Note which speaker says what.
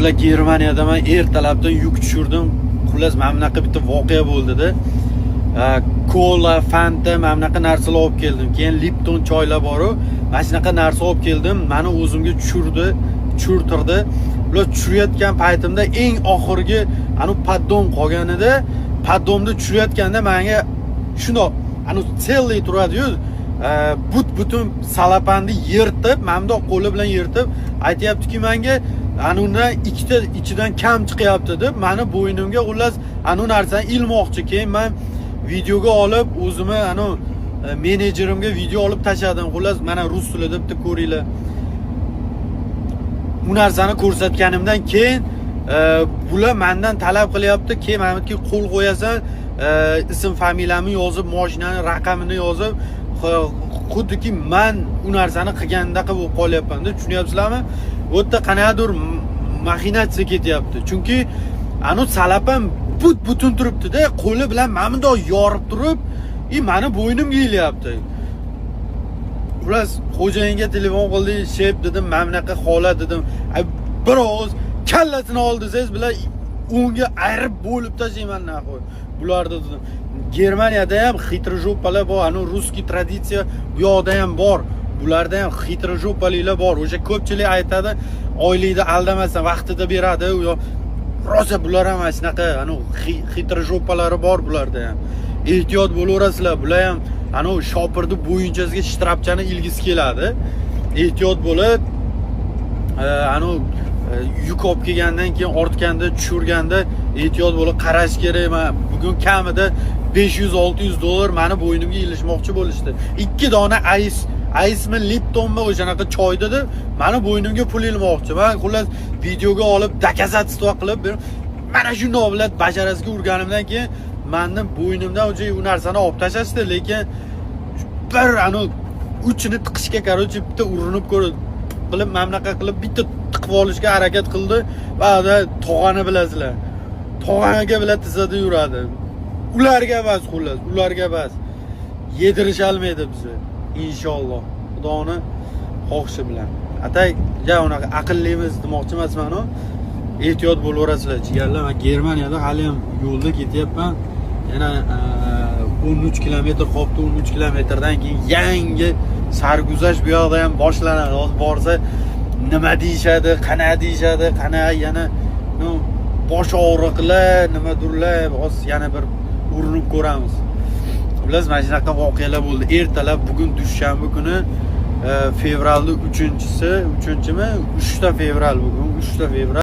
Speaker 1: Do'stlar, Germaniyada men ertalabdan yuk tushirdim. Xullas, mana bunaqa bitta voqea bo'ldi-da. Kola, Fanta, mana bunaqa narsalar olib keldim. Keyin Lipton choylar bor-ku, mana shunaqa narsa olib keldim. Meni o'zimga tushirtirdi. Ular tushirayotgan paytimda eng oxirgi anu paddom qolganida, paddomni tushirayotganda menga shundoq anu selli turadi-yu, butun salapanni yirtib, mana bundoq qo'li bilan yirtib, aytayaptiki menga anuni ikkita ichidan kam chiqyapti deb, meni bo'ynimga xullas anu narsani ilmoqchi. Keyin men videoga olib, o'zimni anu menejerimga video olib tashladim. Xullas, mana rus tilida bitta ko'ringlar. Bu narsani ko'rsatganimdan keyin bular mendan talab qilyapti, keyin menga qo'l qo'yasan, ism familiyamni yozib, mashinani raqamini yozib, xuddiki men u narsani qilgandaqa bo'lib qolyapman deb tushunyapsizlarmi? Bu yerda qanaqadir maxinatsiya ketyapti. Chunki anu salapan butun turibdi-da, qo'li bilan mana bundoq yorib turib, meni bo'ynimga ilyapti. Xullas, xo'jayinga telefon qildi, "Shep" dedim, "Men bunaqa holat" dedim. Bir oz kallasini oldisangiz bilan unga ayirib bo'lib tashlayman naqo'y. Bularda dedim. Germaniyada ham xitrjopalar bor, anu ruskiy traditsiya bu yoqda ham bor. Bularda ham xitrjopaliklar bor. O'sha ko'pchilik aytadi, oylikda aldamasdan vaqtida beradi. Rosa bular ham mana shunaqa anu xitrjopalari bor bularda ham. Ehtiyot bo'laverasizlar. Bular ham anu shopirni bo'yinchasiga shtrapchani ilgisi keladi. Ehtiyot bo'lib, anu yuk olib kelgandan keyin ortganda, tushirganda ehtiyot bo'lib qarash kerak. Men bugun kamida 500-600 dollar meni bo'ynimga ilishmoqchi bo'lishdi. 2 dona Ice'mi, Liptonmi o'shanaqa choy dedi, meni bo'ynimga pul ilmoqchi. Men xullas videoga olib doказательство qilib, mana shu noblat basharasiga urganimdan keyin menning bo'ynimdan o'sha u narsani olib tashlashdi, lekin bir anu uchini tiqishga qarochi bitta urinib ko'rib qilib, mana bunaqa qilib bitta tiqib olishga harakat qildi. Ba'da tog'ani bilasizlar. Tog'aniga bilan tizada yuradi. Ularga bas xullas, ularga bas. Yedirish olmaydi bizni. Inshaalloh. Xudoni xohishi bilan. Atay, ja unaqa aqllimiz demoqchi emasman, ehtiyot bo'laverasizlar. Jigarlar, men Germaniyada hali ham yo'lda ketyapman. Yana 13 kilometr qolibdi. 13 kilometrdan keyin yangi sarguzash bu yoqda ham boshlanadi. Hozir borsa nima deyishadi, qana deyishadi, qana yana bosh og'riqlar, nimadirlar, hozir yana bir urinib ko'ramiz. Bilasizmi, mana shunaqa voqealar bo'ldi. Ertalab bugun dushanba kuni, fevralning 3-mi? 3 fevral bugun, 3 fevral.